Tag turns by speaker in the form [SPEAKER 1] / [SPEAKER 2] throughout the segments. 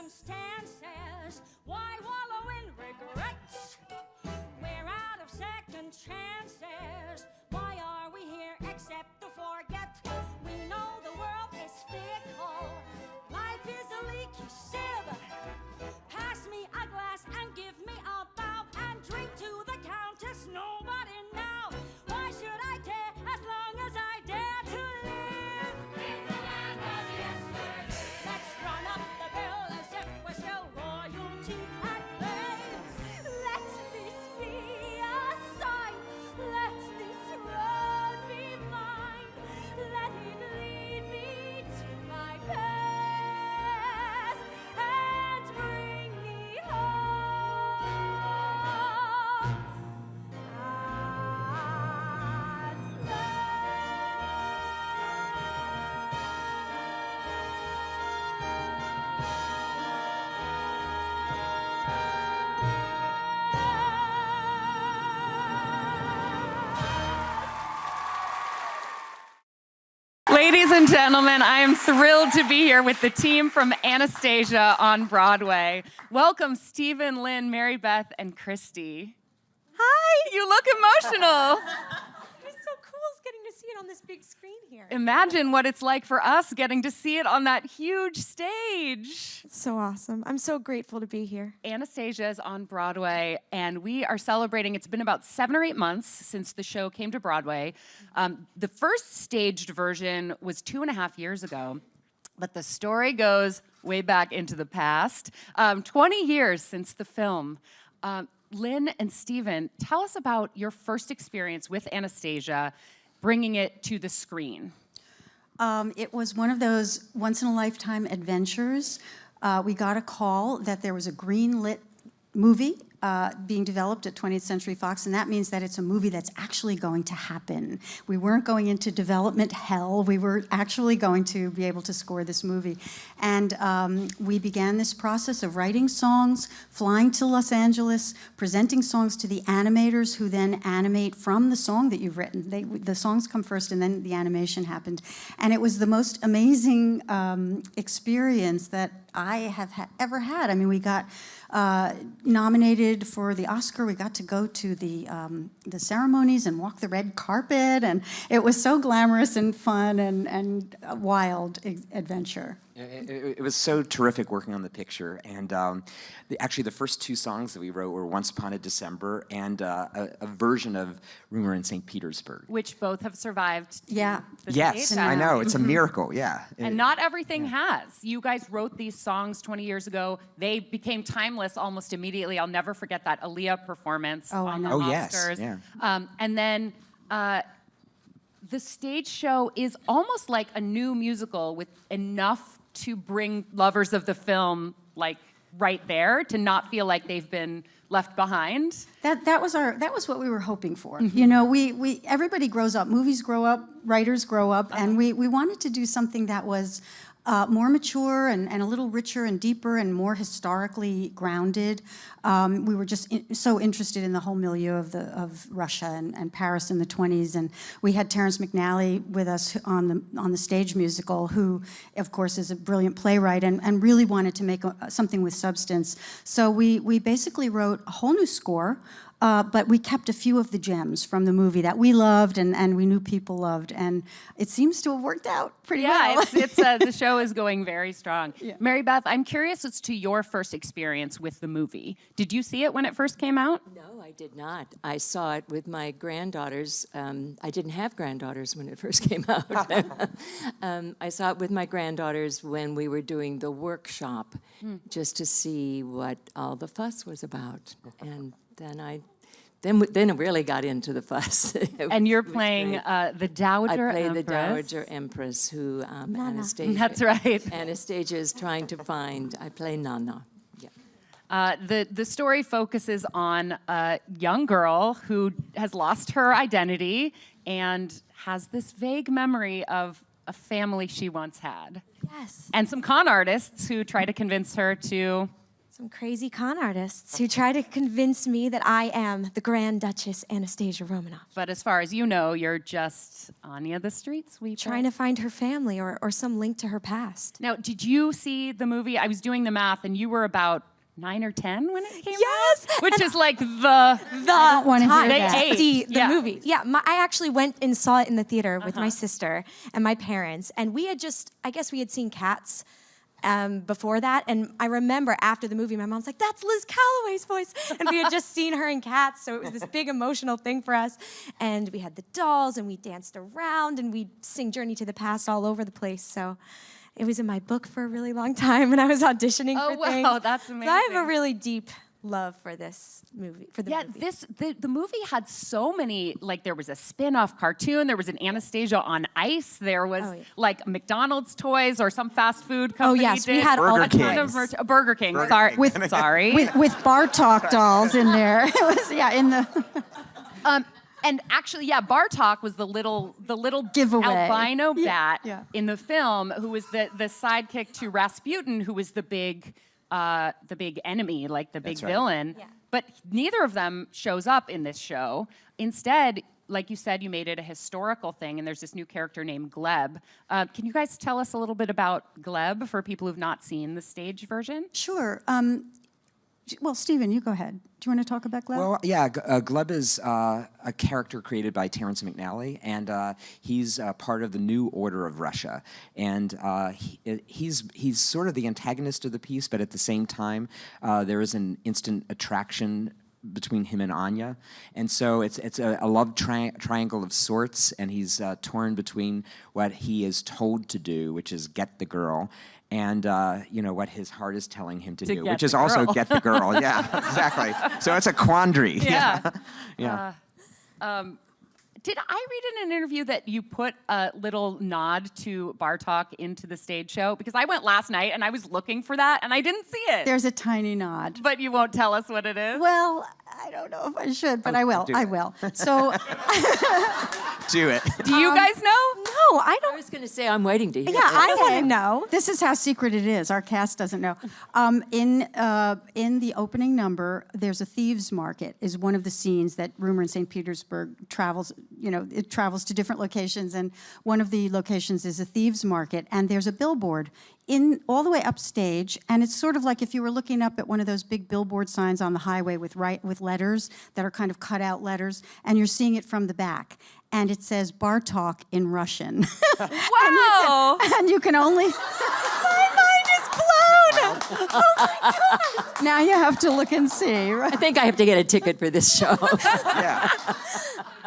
[SPEAKER 1] circumstances. Why wallow in regrets? We're out of second chances. Why are we here except to forget? We know the world is fickle. Life is a leaky sieve. Pass me a glass and give me a bow and drink to the Countess. Nobody now. Why should I care as long as I dare to live in the land of yesterday? Let's run up the bill as if we're still royalty and claims. Let this be a sign. Let this road be mine. Let it lead me to my past and bring me home.
[SPEAKER 2] Ladies and gentlemen, I am thrilled to be here with the team from Anastasia on Broadway. Welcome, Stephen, Lynn, Mary Beth, and Christy. Hi, you look emotional.
[SPEAKER 3] It's so cool getting to see it on this big screen here.
[SPEAKER 2] Imagine what it's like for us getting to see it on that huge stage.
[SPEAKER 3] It's so awesome. I'm so grateful to be here.
[SPEAKER 2] Anastasia is on Broadway, and we are celebrating. It's been about 7 or 8 months since the show came to Broadway. The first staged version was 2.5 years ago, but the story goes way back into the past. 20 years since the film. Lynn and Stephen, tell us about your first experience with Anastasia, bringing it to the screen.
[SPEAKER 4] It was one of those once-in-a-lifetime adventures. We got a call that there was a green-lit movie being developed at 20th Century Fox, and that means that it's a movie that's actually going to happen. We weren't going into development hell. We were actually going to be able to score this movie. And we began this process of writing songs, flying to Los Angeles, presenting songs to the animators who then animate from the song that you've written. The songs come first and then the animation happened. And it was the most amazing experience that I have ever had. I mean, we got nominated for the Oscar. We got to go to the ceremonies and walk the red carpet, and it was so glamorous and fun and a wild adventure.
[SPEAKER 5] It was so terrific working on the picture, and actually the first 2 songs that we wrote were Once Upon a December and a version of Rumor in St. Petersburg.
[SPEAKER 2] Which both have survived.
[SPEAKER 4] Yeah.
[SPEAKER 5] Yes, I know. It's a miracle, yeah.
[SPEAKER 2] And not everything has. You guys wrote these songs 20 years ago. They became timeless almost immediately. I'll never forget that Aaliyah performance on the Oscars.
[SPEAKER 5] Yes, yeah.
[SPEAKER 2] And then the stage show is almost like a new musical with enough to bring lovers of the film like right there, to not feel like they've been left behind.
[SPEAKER 4] That was what we were hoping for. You know, we everybody grows up, movies grow up, writers grow up, and we wanted to do something that was more mature and a little richer and deeper and more historically grounded. We were just so interested in the whole milieu of Russia and Paris in the 20s, and we had Terrence McNally with us on the stage musical, who, of course, is a brilliant playwright and really wanted to make something with substance. So we basically wrote a whole new score. But we kept a few of the gems from the movie that we loved and we knew people loved, and it seems to have worked out pretty well.
[SPEAKER 2] Yeah, the show is going very strong.
[SPEAKER 4] Yeah.
[SPEAKER 2] Mary Beth, I'm curious as to your first experience with the movie. Did you see it when it first came out?
[SPEAKER 6] No, I did not. I saw it with my granddaughters. I didn't have granddaughters when it first came out. I saw it with my granddaughters when we were doing the workshop, just to see what all the fuss was about. And then it really got into the fuss.
[SPEAKER 2] And you're playing the Dowager
[SPEAKER 6] I play
[SPEAKER 2] Empress.
[SPEAKER 6] the Dowager Empress, who Anastasia.
[SPEAKER 2] That's right.
[SPEAKER 6] Anastasia is trying to find. I play Nana. Yeah.
[SPEAKER 2] The story focuses on a young girl who has lost her identity and has this vague memory of a family she once had.
[SPEAKER 3] Yes.
[SPEAKER 2] And some con artists who try to convince her to
[SPEAKER 3] Some crazy con artists who try to convince me that I am the Grand Duchess Anastasia Romanoff.
[SPEAKER 2] But as far as you know, you're just Anya the street sweeper.
[SPEAKER 3] Trying to find her family or some link to her past.
[SPEAKER 2] Now, did you see the movie? I was doing the math, and you were about 9 or 10 when it came
[SPEAKER 3] Yes!
[SPEAKER 2] out? Which is like the
[SPEAKER 4] don't wanna hear
[SPEAKER 3] time
[SPEAKER 4] that.
[SPEAKER 3] to
[SPEAKER 2] They
[SPEAKER 3] see
[SPEAKER 2] aged.
[SPEAKER 3] the
[SPEAKER 2] Yeah.
[SPEAKER 3] movie. Yeah, I actually went and saw it in the theater with my sister and my parents, and we had I guess we had seen Cats before that, and I remember after the movie, my mom's like, "That's Liz Calloway's voice," and we had just seen her in Cats, so it was this big emotional thing for us. And we had the dolls, and we danced around, and we'd sing "Journey to the Past" all over the place. So it was in my book for a really long time, and I was auditioning
[SPEAKER 2] Oh,
[SPEAKER 3] for things.
[SPEAKER 2] wow, that's
[SPEAKER 3] So I have a
[SPEAKER 2] amazing.
[SPEAKER 3] really deep love for this movie. For the movie.
[SPEAKER 2] The movie had so many, like there was a spin-off cartoon, there was an Anastasia on Ice, there was
[SPEAKER 3] Oh, yeah.
[SPEAKER 2] like McDonald's toys or some fast food
[SPEAKER 3] Oh
[SPEAKER 2] company
[SPEAKER 3] yes, we
[SPEAKER 2] did.
[SPEAKER 3] had all
[SPEAKER 5] Burger
[SPEAKER 3] the
[SPEAKER 5] King.
[SPEAKER 2] Ton
[SPEAKER 3] toys.
[SPEAKER 2] of merch- Burger King,
[SPEAKER 5] Burger
[SPEAKER 2] sorry.
[SPEAKER 5] King.
[SPEAKER 2] Sorry.
[SPEAKER 4] With Bartok dolls in there. It was, yeah, in the...
[SPEAKER 2] And actually, yeah, Bartok was the little
[SPEAKER 4] Giveaway.
[SPEAKER 2] albino
[SPEAKER 4] Yeah,
[SPEAKER 2] bat
[SPEAKER 4] yeah.
[SPEAKER 2] in the film, who was the sidekick to Rasputin, who was the big enemy, like the big
[SPEAKER 5] That's right.
[SPEAKER 2] villain.
[SPEAKER 3] Yeah.
[SPEAKER 2] But neither of them shows up in this show. Instead, like you said, you made it a historical thing, and there's this new character named Gleb. Can you guys tell us a little bit about Gleb for people who've not seen the stage version?
[SPEAKER 4] Sure. Well, Stephen, you go ahead. Do you want to talk about Gleb?
[SPEAKER 5] Well, yeah, Gleb is a character created by Terrence McNally, and he's part of the New Order of Russia. And he's sort of the antagonist of the piece, but at the same time, there is an instant attraction between him and Anya. And so it's a love triangle of sorts, and he's torn between what he is told to do, which is get the girl, and what his heart is telling him to do,
[SPEAKER 2] get
[SPEAKER 5] which is
[SPEAKER 2] the
[SPEAKER 5] also
[SPEAKER 2] girl.
[SPEAKER 5] get the girl. Yeah, exactly. So it's a quandary.
[SPEAKER 2] Yeah.
[SPEAKER 5] Yeah.
[SPEAKER 2] Did I read in an interview that you put a little nod to Bartok into the stage show? Because I went last night and I was looking for that and I didn't see it.
[SPEAKER 4] There's a tiny nod.
[SPEAKER 2] But you won't tell us what it is?
[SPEAKER 4] Well, I don't know if I should, but I will.
[SPEAKER 5] do
[SPEAKER 4] I
[SPEAKER 5] it.
[SPEAKER 4] will. So,
[SPEAKER 5] Do it.
[SPEAKER 2] Do you guys know?
[SPEAKER 3] No, I
[SPEAKER 6] I
[SPEAKER 3] don't.
[SPEAKER 6] was going to say, I'm waiting to hear
[SPEAKER 3] Yeah,
[SPEAKER 6] it.
[SPEAKER 3] I want to know.
[SPEAKER 4] this is how secret it is. Our cast doesn't know. In the opening number, there's a thieves' market. Is one of the scenes that Rumor in St. Petersburg travels. It travels to different locations, and one of the locations is a thieves' market. And there's a billboard in all the way upstage, and it's sort of like if you were looking up at one of those big billboard signs on the highway with letters that are kind of cut out letters, and you're seeing it from the back. And it says Bartok in Russian.
[SPEAKER 2] Wow.
[SPEAKER 4] And you can only. My mind is blown. Oh my God. Now you have to look and see. Right?
[SPEAKER 6] I think I have to get a ticket for this show.
[SPEAKER 5] Yeah.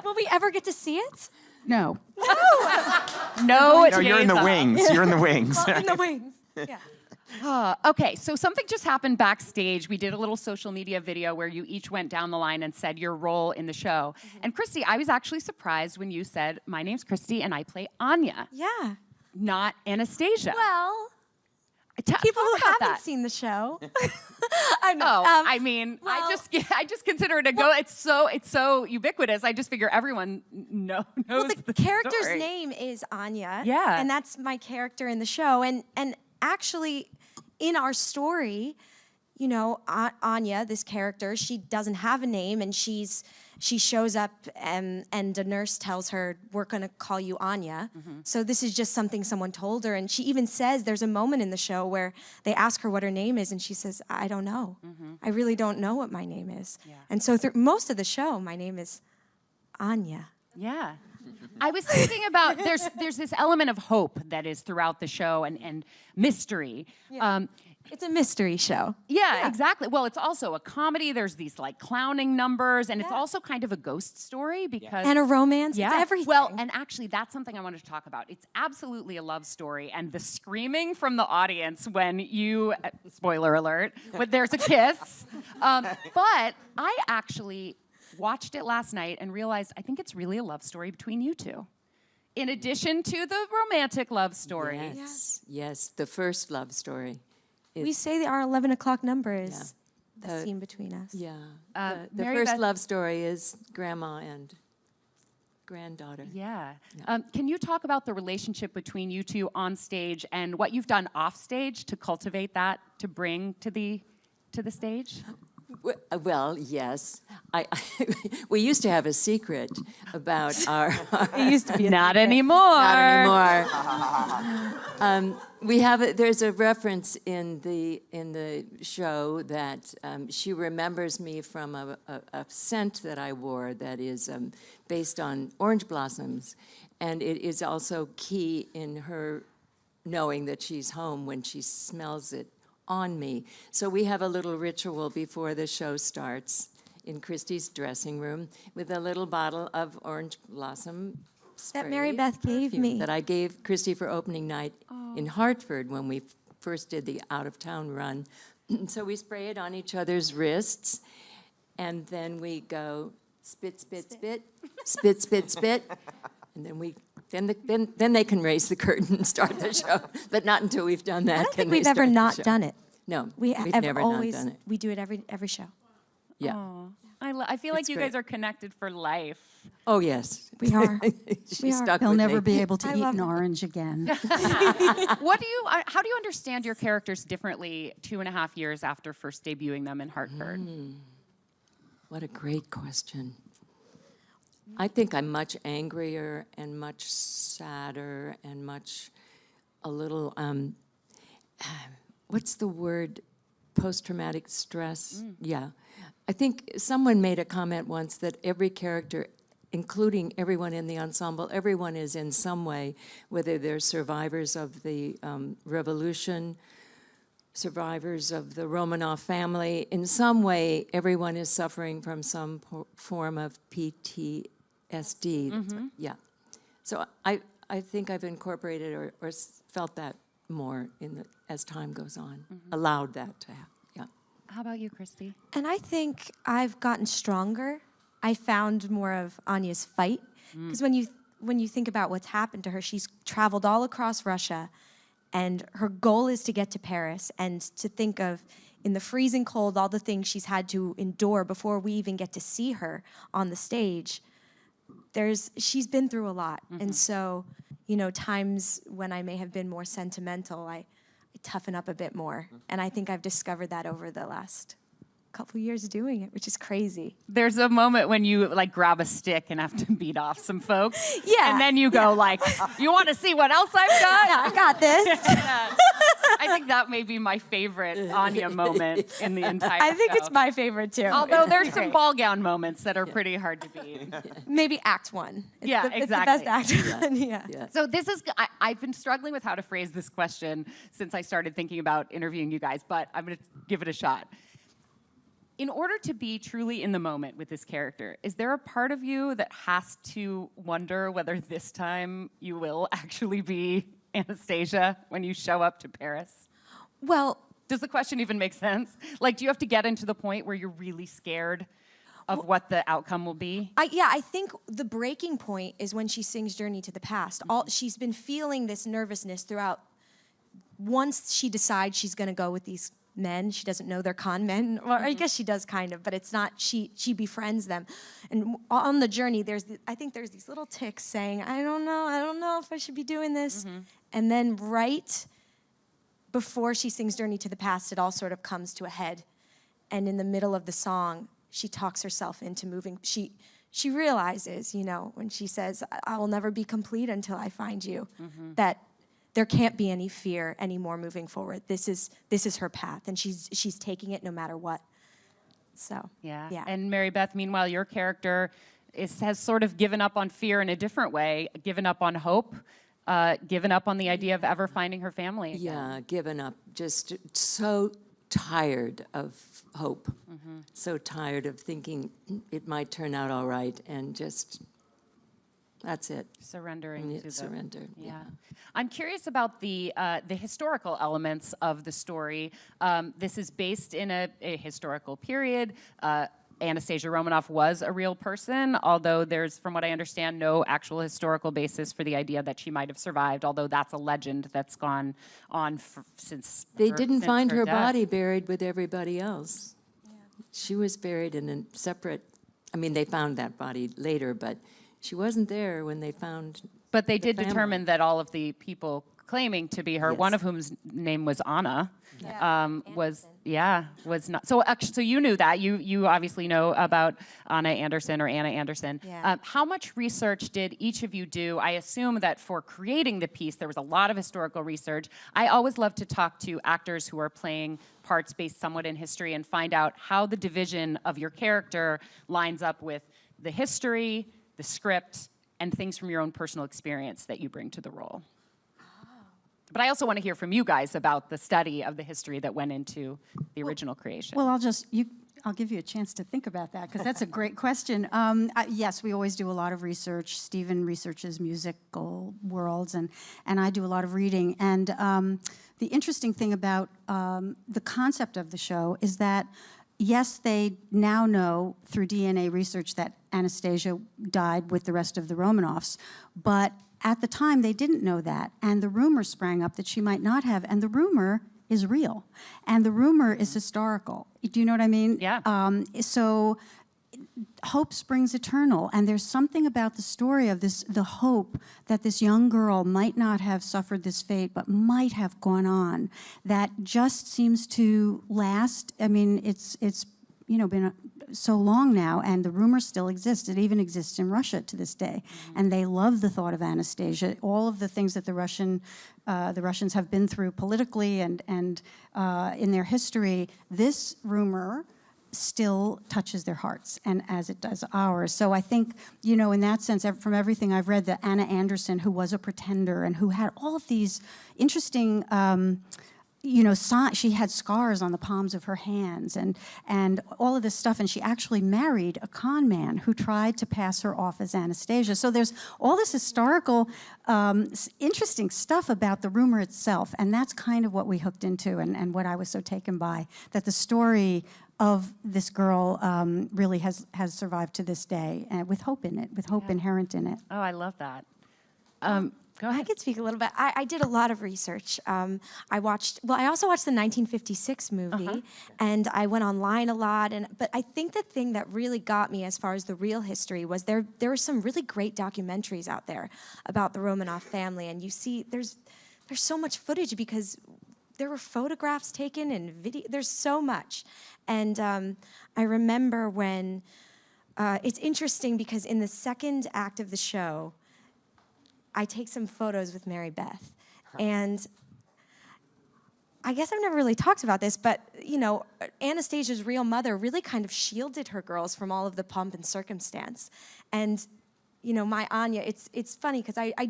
[SPEAKER 3] Will we ever get to see it?
[SPEAKER 4] No.
[SPEAKER 2] No,
[SPEAKER 5] No, you're in the wings. You're in the wings.
[SPEAKER 3] In the wings. Yeah.
[SPEAKER 2] Okay, so something just happened backstage. We did a little social media video where you each went down the line and said your role in the show. And Christy, I was actually surprised when you said, "My name's Christy and I play Anya,
[SPEAKER 3] Yeah.
[SPEAKER 2] not Anastasia."
[SPEAKER 3] Well,
[SPEAKER 2] T-
[SPEAKER 3] people who
[SPEAKER 2] talk about
[SPEAKER 3] haven't
[SPEAKER 2] that.
[SPEAKER 3] seen the show. I know.
[SPEAKER 2] Oh, I mean,
[SPEAKER 3] well-
[SPEAKER 2] I just consider it a go. It's so ubiquitous. I just figure everyone knows.
[SPEAKER 3] Well, the character's
[SPEAKER 2] story.
[SPEAKER 3] name is Anya.
[SPEAKER 2] Yeah.
[SPEAKER 3] And that's my character in the show. And actually, in our story, Anya, this character, she doesn't have a name, and she shows up, and a nurse tells her, "We're going to call you Anya." So this is just something someone told her, and she even says there's a moment in the show where they ask her what her name is, and she says, "I don't know. I really don't know what my name is."
[SPEAKER 2] Yeah.
[SPEAKER 3] And so through most of the show, my name is Anya.
[SPEAKER 2] Yeah. I was thinking about there's this element of hope that is throughout the show and mystery.
[SPEAKER 3] It's a mystery show.
[SPEAKER 2] Yeah, exactly. Well, it's also a comedy. There's these like clowning numbers, and it's
[SPEAKER 3] Yeah.
[SPEAKER 2] also kind of a ghost story because
[SPEAKER 3] And a romance.
[SPEAKER 2] yeah,
[SPEAKER 3] It's everything.
[SPEAKER 2] Well, and actually, that's something I wanted to talk about. It's absolutely a love story, and the screaming from the audience when you spoiler alert, when there's a kiss. But I actually watched it last night and realized I think it's really a love story between you two. In addition to the romantic love story.
[SPEAKER 6] Yes, the first love story.
[SPEAKER 3] We say that our 11 o'clock number is
[SPEAKER 6] Yeah.
[SPEAKER 3] the scene between us.
[SPEAKER 6] Yeah. The
[SPEAKER 2] Mary
[SPEAKER 6] first
[SPEAKER 2] Beth-
[SPEAKER 6] love story is grandma and granddaughter.
[SPEAKER 2] Yeah. Can you talk about the relationship between you two on stage and what you've done off stage to cultivate that, to bring to the to the stage?
[SPEAKER 6] Well, yes. We used to have a secret about our
[SPEAKER 3] It used to be
[SPEAKER 2] Not anymore.
[SPEAKER 6] not anymore. There's a reference in the show that she remembers me from a scent that I wore that is based on orange blossoms, and it is also key in her knowing that she's home when she smells it on me. So we have a little ritual before the show starts in Christy's dressing room with a little bottle of orange blossom
[SPEAKER 3] That Mary Beth gave
[SPEAKER 6] perfume
[SPEAKER 3] me.
[SPEAKER 6] that I gave Christy for opening night in Hartford when we first did the out-of-town run. So we spray it on each other's wrists, and then we go spit, spit, spit, spit, spit, spit, and then they can raise the curtain and start the show. But not until we've done that.
[SPEAKER 3] I don't think we've ever not done it.
[SPEAKER 6] No,
[SPEAKER 3] We've
[SPEAKER 6] never
[SPEAKER 3] always,
[SPEAKER 6] not done it.
[SPEAKER 3] we do it every show.
[SPEAKER 6] Yeah.
[SPEAKER 2] I feel like
[SPEAKER 6] It's
[SPEAKER 2] you
[SPEAKER 6] great.
[SPEAKER 2] guys are connected for life.
[SPEAKER 6] Oh yes.
[SPEAKER 3] We are.
[SPEAKER 6] She's
[SPEAKER 3] are.
[SPEAKER 6] stuck
[SPEAKER 4] He'll
[SPEAKER 6] with
[SPEAKER 4] never
[SPEAKER 6] me.
[SPEAKER 4] be able to
[SPEAKER 3] I
[SPEAKER 4] eat
[SPEAKER 3] love
[SPEAKER 4] an
[SPEAKER 3] it.
[SPEAKER 4] orange again.
[SPEAKER 2] How do you understand your characters differently 2.5 years after first debuting them in Hartford?
[SPEAKER 6] What a great question. I think I'm much angrier and much sadder and a little, what's the word? Post-traumatic stress? Yeah. I think someone made a comment once that every character, including everyone in the ensemble, everyone is in some way, whether they're survivors of the revolution, survivors of the Romanov family, in some way, everyone is suffering from some form of PTSD. Yeah. So I think I've incorporated or felt that more as time goes on, allowed that to happen. Yeah.
[SPEAKER 2] How about you, Christy?
[SPEAKER 3] And I think I've gotten stronger. I found more of Anya's fight. Because when you think about what's happened to her, she's traveled all across Russia, and her goal is to get to Paris, and to think of, in the freezing cold, all the things she's had to endure before we even get to see her on the stage. She's been through a lot. And so, times when I may have been more sentimental, I toughen up a bit more. And I think I've discovered that over the last couple years doing it, which is crazy.
[SPEAKER 2] There's a moment when you grab a stick and have to beat off some folks.
[SPEAKER 3] Yeah,
[SPEAKER 2] And then you go you want to see what else I've got?
[SPEAKER 3] Yeah, I got this.
[SPEAKER 2] I think that may be my favorite Anya moment in the entire
[SPEAKER 3] I think
[SPEAKER 2] show.
[SPEAKER 3] it's my favorite too.
[SPEAKER 2] Although
[SPEAKER 3] It's
[SPEAKER 2] there's some
[SPEAKER 3] great.
[SPEAKER 2] ball gown moments that are pretty hard to beat.
[SPEAKER 3] Maybe act one. It's
[SPEAKER 2] Yeah,
[SPEAKER 3] it's the best
[SPEAKER 2] exactly.
[SPEAKER 3] act one. Yeah.
[SPEAKER 6] Yeah.
[SPEAKER 2] So this is, I've been struggling with how to phrase this question since I started thinking about interviewing you guys, but I'm going to give it a shot. In order to be truly in the moment with this character, is there a part of you that has to wonder whether this time you will actually be Anastasia when you show up to Paris?
[SPEAKER 3] Well,
[SPEAKER 2] Does the question even make sense? Do you have to get into the point where you're really scared of what the outcome will be?
[SPEAKER 3] I think the breaking point is when she sings Journey to the Past. She's been feeling this nervousness throughout. Once she decides she's going to go with these men, she doesn't know they're con men, or I guess she does kind of, but it's not, she befriends them. And on the journey, I think there's these little ticks saying, I don't know if I should be doing this. And then right before she sings Journey to the Past, it all sort of comes to a head. And in the middle of the song, she talks herself into moving. She realizes, when she says, I will never be complete until I find you, that there can't be any fear anymore moving forward. This is her path, and she's taking it no matter what. So,
[SPEAKER 2] Yeah.
[SPEAKER 3] yeah.
[SPEAKER 2] And Mary Beth, meanwhile, your character has sort of given up on fear in a different way, given up on hope, given up on the idea of ever finding her family again.
[SPEAKER 6] Yeah, given up. Just so tired of hope. So tired of thinking it might turn out all right, and just, that's it.
[SPEAKER 2] Surrendering to the
[SPEAKER 6] Surrender.
[SPEAKER 2] Yeah. I'm curious about the historical elements of the story. This is based in a historical period. Anastasia Romanoff was a real person, although there's, from what I understand, no actual historical basis for the idea that she might have survived, although that's a legend that's gone on since
[SPEAKER 6] They didn't find her
[SPEAKER 2] death.
[SPEAKER 6] body buried with everybody else. She was buried in a separate, they found that body later, but she wasn't there when they found
[SPEAKER 2] But they did
[SPEAKER 6] family.
[SPEAKER 2] determine that all of the people claiming to be her, one
[SPEAKER 6] Yes.
[SPEAKER 2] of whom's name was Anna. Was
[SPEAKER 3] Anderson.
[SPEAKER 2] not so. Actually, so you knew that you obviously know about Anna Anderson or Anna Anderson.
[SPEAKER 3] Yeah.
[SPEAKER 2] How much research did each of you do? I assume that for creating the piece, there was a lot of historical research. I always love to talk to actors who are playing parts based somewhat in history and find out how the division of your character lines up with the history, the script, and things from your own personal experience that you bring to the role. But I also want to hear from you guys about the study of the history that went into the original creation.
[SPEAKER 4] Well, I'll give you a chance to think about that, because that's a great question. Yes, we always do a lot of research. Stephen researches musical worlds, and I do a lot of reading. And the interesting thing about the concept of the show is that, yes, they now know through DNA research that Anastasia died with the rest of the Romanovs, but at the time they didn't know that, and the rumor sprang up that she might not have, and the rumor is real, and the rumor is historical. Do you know what I mean?
[SPEAKER 2] Yeah.
[SPEAKER 4] So hope springs eternal, and there's something about the story of this, the hope that this young girl might not have suffered this fate, but might have gone on, that just seems to last. I mean, it's been so long now, and the rumor still exists. It even exists in Russia to this day, and they love the thought of Anastasia. All of the things that the Russians have been through politically and in their history, this rumor still touches their hearts, and as it does ours. So I think, in that sense, from everything I've read, that Anna Anderson, who was a pretender and who had all of these interesting she had scars on the palms of her hands and all of this stuff, and she actually married a con man who tried to pass her off as Anastasia. So there's all this historical, interesting stuff about the rumor itself, and that's kind of what we hooked into and what I was so taken by, that the story of this girl really has survived to this day, with hope in it, with hope inherent in it.
[SPEAKER 2] Oh, I love that. Go
[SPEAKER 3] I
[SPEAKER 2] ahead.
[SPEAKER 3] could speak a little bit. I did a lot of research. I also watched the 1956 movie, and I went online a lot. But I think the thing that really got me as far as the real history was there were some really great documentaries out there about the Romanov family, and you see there's so much footage because there were photographs taken and video. There's so much, and I remember when it's interesting because in the second act of the show, I take some photos with Mary Beth, and I guess I've never really talked about this, but Anastasia's real mother really kind of shielded her girls from all of the pomp and circumstance, and my Anya. It's funny because I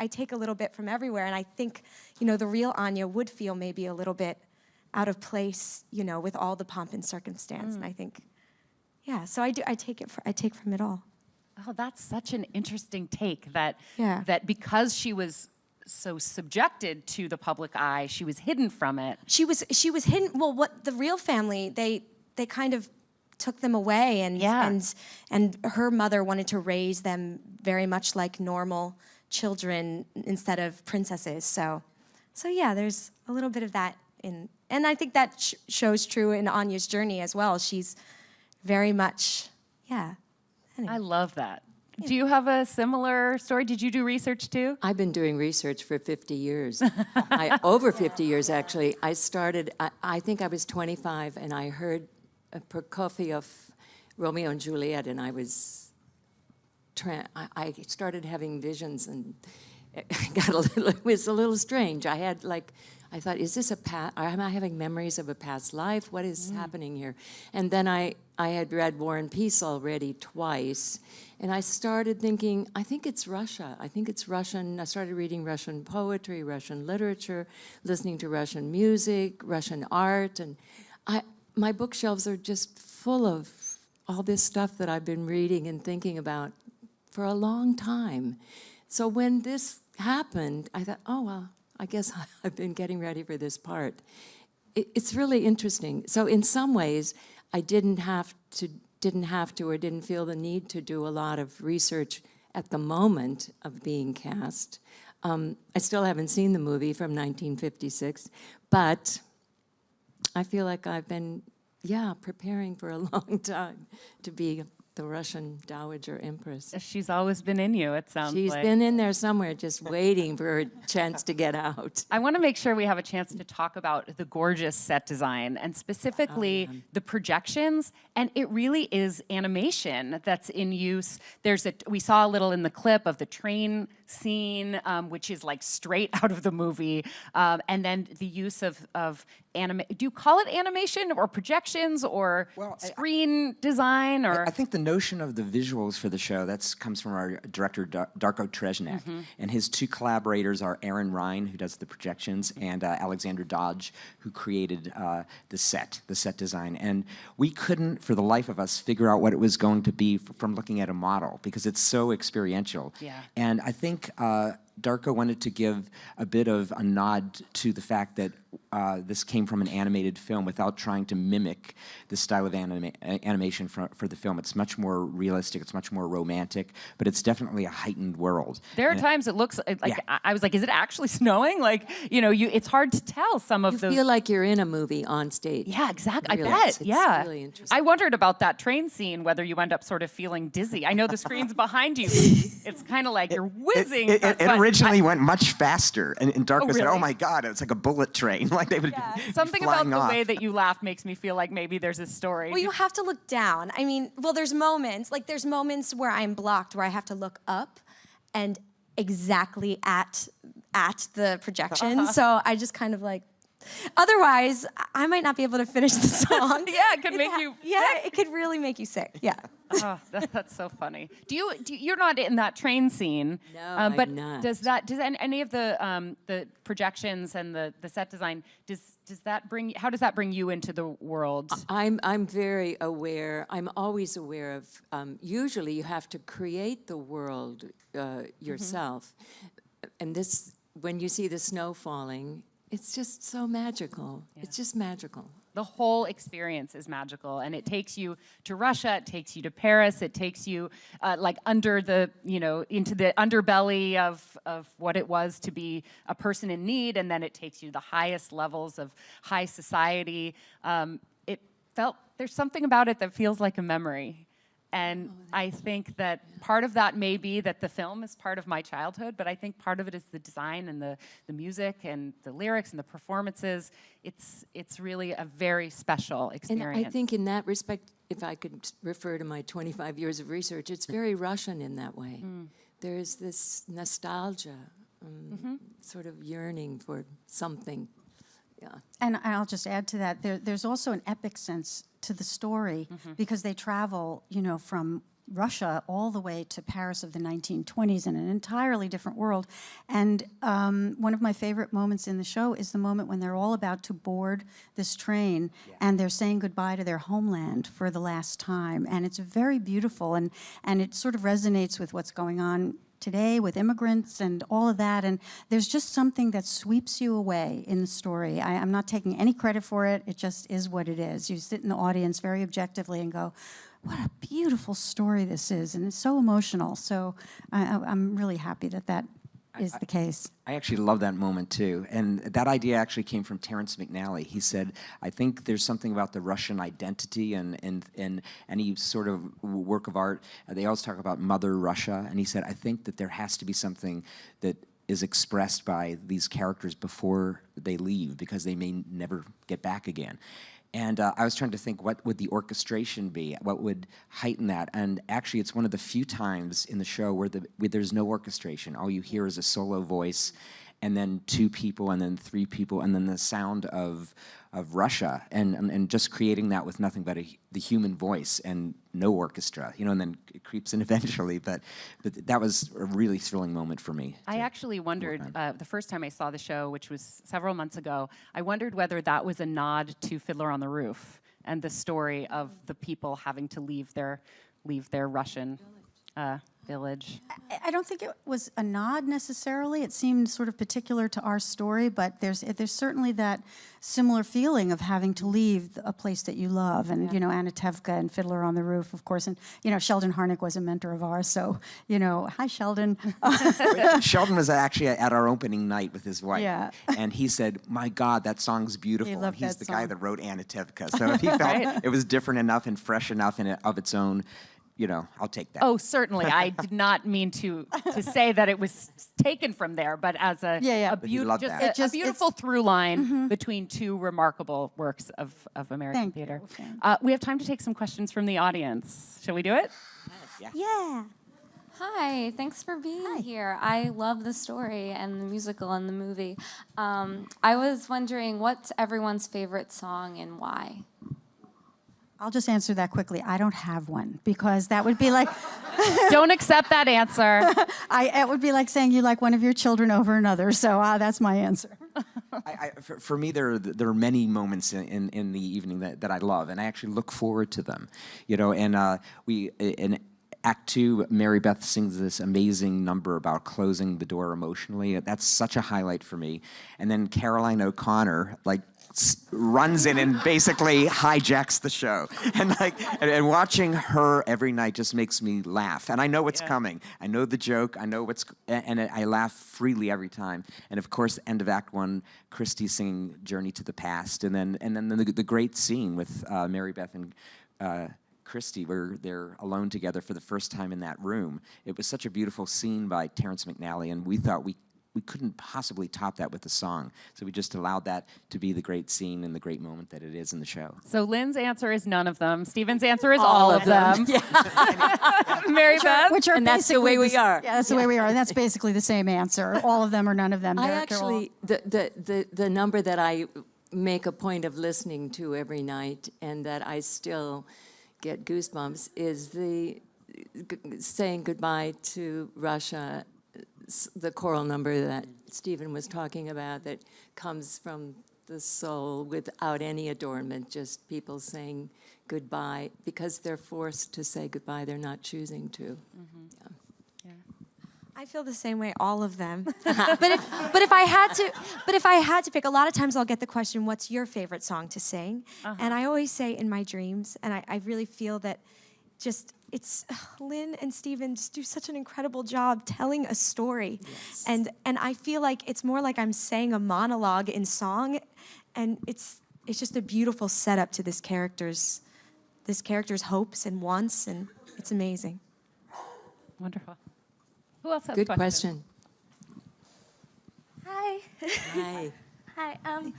[SPEAKER 3] take a little bit from everywhere, and I think the real Anya would feel maybe a little bit out of place, with all the pomp and circumstance, and I think, so I take from it all.
[SPEAKER 2] Oh, that's such an interesting take that
[SPEAKER 3] Yeah.
[SPEAKER 2] that because she was so subjected to the public eye, she was hidden from it.
[SPEAKER 3] She was hidden. Well, what the real family, they kind of took them away, and her mother wanted to raise them very much like normal children instead of princesses. So yeah, there's a little bit of that in, and I think that shows true in Anya's journey as well. She's very much, Anyway.
[SPEAKER 2] I love that. Do you have a similar story? Did you do research too?
[SPEAKER 6] I've been doing research for 50 years. Over 50 years, actually. I started, I think I was 25, and I heard Prokofiev, Romeo and Juliet, and I started having visions, and it was a little strange. I thought, is this am I having memories of a past life? What is happening here? And then I had read War and Peace already twice, and I started thinking, I think it's Russia. I think it's Russian. I started reading Russian poetry, Russian literature, listening to Russian music, Russian art, and my bookshelves are just full of all this stuff that I've been reading and thinking about for a long time. So when this happened, I thought, oh, well, I guess I've been getting ready for this part. It's really interesting. So in some ways, I didn't have to or didn't feel the need to do a lot of research at the moment of being cast. I still haven't seen the movie from 1956, but I feel like I've been, preparing for a long time to be the Russian Dowager Empress.
[SPEAKER 2] She's always been in you, it sounds
[SPEAKER 6] She's
[SPEAKER 2] like.
[SPEAKER 6] been in there somewhere just waiting for her chance to get out.
[SPEAKER 2] I want to make sure we have a chance to talk about the gorgeous set design and specifically the projections. And it really is animation that's in use. We saw a little in the clip of the train scene, which is like straight out of the movie. And then the use of do you call it animation or projections or screen design? Or
[SPEAKER 5] I think the notion of the visuals for the show, comes from our director, Darko Trezhnik. And his two collaborators are Aaron Ryan, who does the projections, and Alexander Dodge, who created the set design. And we couldn't, for the life of us, figure out what it was going to be from looking at a model, because it's so experiential.
[SPEAKER 2] Yeah.
[SPEAKER 5] And I think Darko wanted to give a bit of a nod to the fact that this came from an animated film without trying to mimic the style of animation for the film. It's much more realistic, it's much more romantic, but it's definitely a heightened world.
[SPEAKER 2] there are times it looks like, I was like, is it actually snowing? Like, it's hard to tell some of those.
[SPEAKER 6] You feel like you're in a movie on stage.
[SPEAKER 2] Yeah, exactly.
[SPEAKER 6] Really,
[SPEAKER 2] I bet.
[SPEAKER 6] it's
[SPEAKER 2] Yeah.
[SPEAKER 6] really interesting.
[SPEAKER 2] I wondered about that train scene, whether you end up sort of feeling dizzy. I know the screen's behind you. It's kind of like you're whizzing.
[SPEAKER 5] It
[SPEAKER 2] but
[SPEAKER 5] originally went much faster, and Darko said,
[SPEAKER 2] really?
[SPEAKER 5] "Oh my God, it's like a bullet train!" Like they would be
[SPEAKER 2] Something about
[SPEAKER 5] flying
[SPEAKER 2] the
[SPEAKER 5] off.
[SPEAKER 2] way that you laugh makes me feel like maybe there's a story.
[SPEAKER 3] Well, you have to look down. I mean, there's moments where I'm blocked, where I have to look up and exactly at the projection. So I just kind of like, otherwise, I might not be able to finish the song.
[SPEAKER 2] Yeah, it could make you
[SPEAKER 3] Yeah, it could really make you sick. Yeah.
[SPEAKER 2] Oh, that's so funny. You're not in that train scene?
[SPEAKER 6] No,
[SPEAKER 2] but
[SPEAKER 6] I'm not.
[SPEAKER 2] Does any of the projections and the set design how does that bring you into the world?
[SPEAKER 6] I'm very aware. I'm always aware of. Usually, you have to create the world yourself, and this, when you see the snow falling, it's just so magical. Yeah. It's just magical.
[SPEAKER 2] The whole experience is magical, and it takes you to Russia, it takes you to Paris, it takes you under the, into the underbelly of what it was to be a person in need, and then it takes you to the highest levels of high society. There's something about it that feels like a memory. And I think that part of that may be that the film is part of my childhood, but I think part of it is the design and the music and the lyrics and the performances. It's really a very special experience.
[SPEAKER 6] And I think in that respect, if I could refer to my 25 years of research, it's very Russian in that way. There is this nostalgia, sort of yearning for something. Yeah.
[SPEAKER 4] And I'll just add to that, there's also an epic sense to the story because they travel, from Russia all the way to Paris of the 1920s in an entirely different world. And one of my favorite moments in the show is the moment when they're all about to board this train and they're saying goodbye to their homeland for the last time. And it's very beautiful, and it sort of resonates with what's going on today with immigrants and all of that, and there's just something that sweeps you away in the story. I'm not taking any credit for it, it just is what it is. You sit in the audience very objectively and go, what a beautiful story this is, and it's so emotional. So I'm really happy that is the case.
[SPEAKER 5] I actually love that moment too, and that idea actually came from Terrence McNally. He said, I think there's something about the Russian identity and any sort of work of art. They always talk about Mother Russia, and he said, I think that there has to be something that is expressed by these characters before they leave, because they may never get back again. And I was trying to think, what would the orchestration be? What would heighten that? And actually, it's one of the few times in the show where there's no orchestration. All you hear is a solo voice, and then two people, and then three people, and then the sound of Russia, and just creating that with nothing but the human voice and no orchestra, and then it creeps in eventually. But that was a really thrilling moment for me.
[SPEAKER 2] I actually wondered, the first time I saw the show, which was several months ago, I wondered whether that was a nod to Fiddler on the Roof and the story of the people having to leave their Russian village.
[SPEAKER 4] I don't think it was a nod necessarily. It seemed sort of particular to our story, but there's certainly that similar feeling of having to leave a place that you love. And, Anastasia and Fiddler on the Roof, of course. And, Sheldon Harnick was a mentor of ours. So, hi, Sheldon.
[SPEAKER 5] Sheldon was actually at our opening night with his wife.
[SPEAKER 4] Yeah.
[SPEAKER 5] And he said, my God, that song's beautiful.
[SPEAKER 4] He loved
[SPEAKER 5] He's
[SPEAKER 4] that
[SPEAKER 5] the guy
[SPEAKER 4] song.
[SPEAKER 5] that wrote Anastasia. So if he felt it was different enough and fresh enough of its own, I'll take that.
[SPEAKER 2] Oh, certainly. I did not mean to say that it was taken from there, but as a
[SPEAKER 5] love that.
[SPEAKER 2] a beautiful through line between two remarkable works of American theater. We have time to take some questions from the audience. Shall we do it?
[SPEAKER 3] Yeah.
[SPEAKER 7] Hi, thanks for being here. I love the story and the musical and the movie. I was wondering, what's everyone's favorite song and why?
[SPEAKER 4] I'll just answer that quickly. I don't have one, because that would be like...
[SPEAKER 2] Don't accept that answer.
[SPEAKER 4] It would be like saying you like one of your children over another, so that's my answer.
[SPEAKER 5] For me, there are many moments in the evening that I love, and I actually look forward to them. And in Act 2, Mary Beth sings this amazing number about closing the door emotionally. That's such a highlight for me. And then Caroline O'Connor, runs in and basically hijacks the show. And watching her every night just makes me laugh. And I know what's coming. I know the joke. I know and I laugh freely every time. And of course, end of Act 1, Christy singing Journey to the Past. And then the great scene with Mary Beth and Christy, where they're alone together for the first time in that room. It was such a beautiful scene by Terrence McNally, and we thought we couldn't possibly top that with the song. So we just allowed that to be the great scene and the great moment that it is in the show.
[SPEAKER 2] So Lynn's answer is none of them. Stephen's answer is all of them. Mary Beth?
[SPEAKER 6] And that's the way we are.
[SPEAKER 4] Yeah, that's the way we are. And that's basically the same answer. All of them or none of them.
[SPEAKER 6] I actually, the number that I make a point of listening to every night and that I still get goosebumps is the saying goodbye to Russia, the choral number that Stephen was talking about that comes from the soul without any adornment, just people saying goodbye because they're forced to say goodbye. They're not choosing to.
[SPEAKER 3] I feel the same way, all of them. but if I had to pick, a lot of times I'll get the question, "What's your favorite song to sing?" And I always say "In My Dreams," and I really feel that Lynn and Stephen just do such an incredible job telling a story. Yes. And I feel like it's more like I'm saying a monologue in song, and it's just a beautiful setup to this character's hopes and wants, and it's amazing.
[SPEAKER 2] Wonderful. Who else has
[SPEAKER 6] Good
[SPEAKER 2] questions?
[SPEAKER 6] question.
[SPEAKER 8] Hi.
[SPEAKER 6] Hi.
[SPEAKER 8] Hi.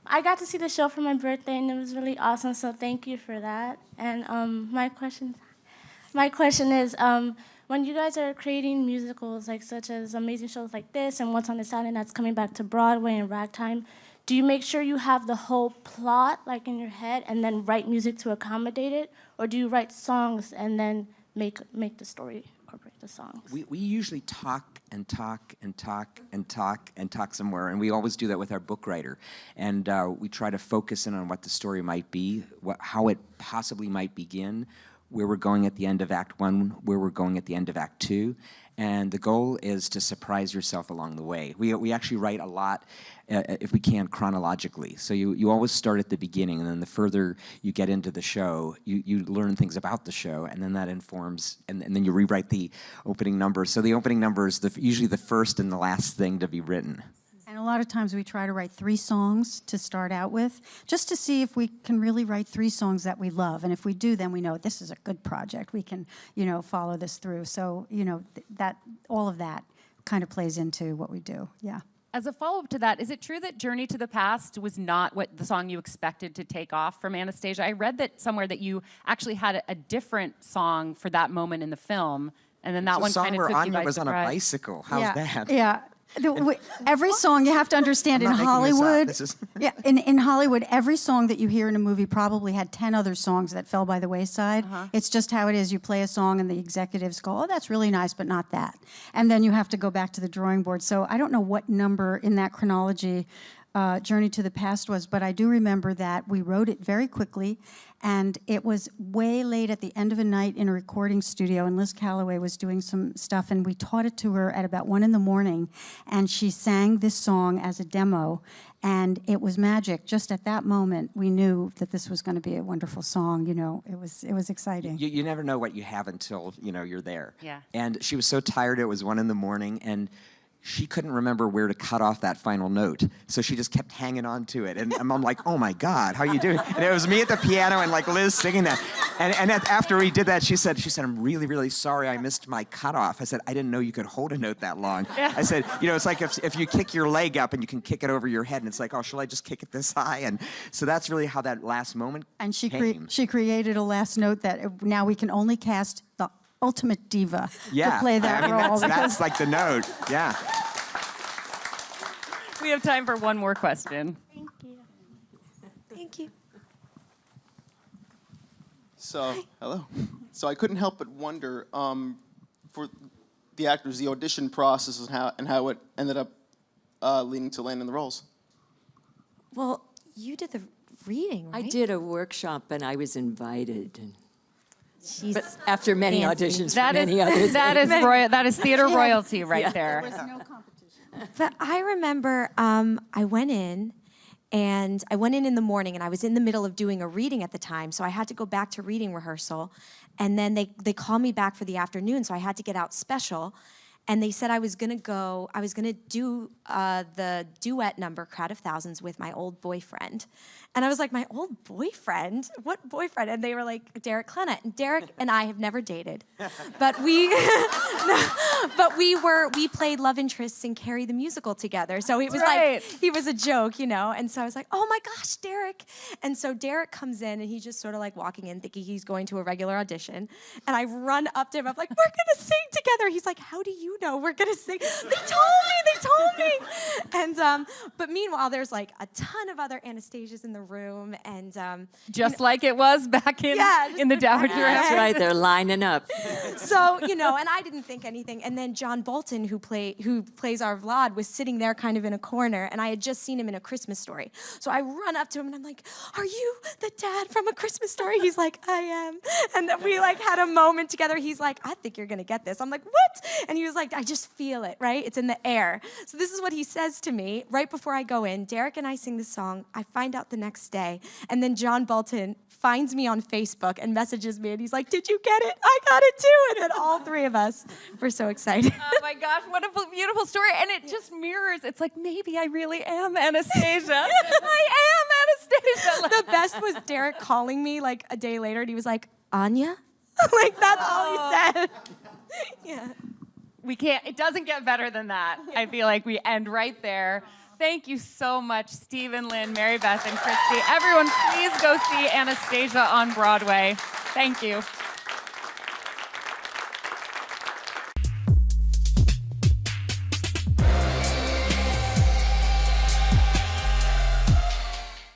[SPEAKER 8] I got to see the show for my birthday, and it was really awesome, so thank you for that. And my question is, when you guys are creating musicals such as amazing shows like this and Once on This Island that's coming back to Broadway and Ragtime, do you make sure you have the whole plot in your head and then write music to accommodate it, or do you write songs and then make the story incorporate the songs?
[SPEAKER 5] We usually talk and talk and talk and talk and talk somewhere, and we always do that with our book writer. And we try to focus in on what the story might be, how it possibly might begin, where we're going at the end of Act 1, where we're going at the end of Act 2. And the goal is to surprise yourself along the way. We actually write a lot, if we can, chronologically. So you always start at the beginning, and then the further you get into the show, you learn things about the show, and then that informs, and then you rewrite the opening number. So the opening number is usually the first and the last thing to be written.
[SPEAKER 4] And a lot of times we try to write 3 songs to start out with, just to see if we can really write 3 songs that we love. And if we do, then we know this is a good project. We can, follow this through. So, that all of that kind of plays into what we do. Yeah.
[SPEAKER 2] As a follow-up to that, is it true that Journey to the Past was not what the song you expected to take off from Anastasia? I read that somewhere that you actually had a different song for that moment in the film, and then that one kind of took you by surprise.
[SPEAKER 5] Anya was on a bicycle. How's that?
[SPEAKER 4] Yeah. Every song, you have to understand, in Hollywood, in Hollywood, every song that you hear in a movie probably had 10 other songs that fell by the wayside. It's just how it is. You play a song and the executives go, "Oh, that's really nice, but not that." And then you have to go back to the drawing board. So I don't know what number in that chronology Journey to the Past was, but I do remember that we wrote it very quickly, and it was way late at the end of a night in a recording studio, and Liz Calloway was doing some stuff, and we taught it to her at about 1 a.m, and she sang this song as a demo, and it was magic. Just at that moment, we knew that this was going to be a wonderful song. It was exciting.
[SPEAKER 5] You never know what you have until you're there.
[SPEAKER 2] Yeah.
[SPEAKER 5] And she was so tired. It was 1 a.m, and she couldn't remember where to cut off that final note. So she just kept hanging on to it. And I'm like, oh my God, how are you doing? And it was me at the piano and like Liz singing that. And after we did that, she said, I'm really, really sorry I missed my cutoff. I said, I didn't know you could hold a note that long. I said, it's like if you kick your leg up and you can kick it over your head and it's like, oh, shall I just kick it this high? And so that's really how that last moment came.
[SPEAKER 4] She created a last note that now we can only cast the ultimate diva
[SPEAKER 5] to
[SPEAKER 4] play that role.
[SPEAKER 5] That's like the note, yeah.
[SPEAKER 2] We have time for one more question.
[SPEAKER 8] Thank you.
[SPEAKER 3] Thank you.
[SPEAKER 9] So, hello. So I couldn't help but wonder, for the actors, the audition process and how it ended up leading to landing the roles.
[SPEAKER 3] Well, you did the reading, right?
[SPEAKER 6] I did a workshop and I was invited. And
[SPEAKER 3] She's
[SPEAKER 6] but after many
[SPEAKER 3] fancy.
[SPEAKER 6] auditions for many other things.
[SPEAKER 2] That is theater royalty right there.
[SPEAKER 4] There was no competition.
[SPEAKER 3] But I remember I went in the morning, and I was in the middle of doing a reading at the time, so I had to go back to reading rehearsal. And then they called me back for the afternoon, so I had to get out special. And they said I was gonna do the duet number, Crowd of Thousands, with my old boyfriend. And I was like, my old boyfriend? What boyfriend? And they were like, Derek Klena. And Derek and I have never dated. But we played love interests in Carrie the Musical together. So it was like, he was a joke, And so I was like, oh my gosh, Derek. And so Derek comes in and he's just sort of like walking in thinking he's going to a regular audition. And I run up to him, I'm like, we're gonna sing together. He's like, how do you know we're gonna sing? They told me. And but meanwhile, there's like a ton of other Anastasias in the room, and
[SPEAKER 2] Just like it was back in the Dowager
[SPEAKER 6] That's right, they're lining up.
[SPEAKER 3] So, and I didn't think anything. And then John Bolton, who plays our Vlad, was sitting there kind of in a corner, and I had just seen him in A Christmas Story. So I run up to him and I'm like, are you the dad from A Christmas Story? He's like, I am. And then we like had a moment together. He's like, I think you're gonna get this. I'm like, what? And he was like, I just feel it, right? It's in the air. So this is what he says to me right before I go in. Derek and I sing the song. I find out the next day. And then John Bolton finds me on Facebook and messages me, and he's like, did you get it? I got it too. And then all three of us were so excited.
[SPEAKER 2] Oh my gosh, what a beautiful story. And it just mirrors, it's like, maybe I really am Anastasia. I am Anastasia.
[SPEAKER 3] The best was Derek calling me like a day later, and he was like, Anya? Like, that's all he said. Yeah.
[SPEAKER 2] It doesn't get better than that. I feel like we end right there. Thank you so much, Stephen, Lynn, Mary Beth, and Christy. Everyone, please go see Anastasia on Broadway. Thank you.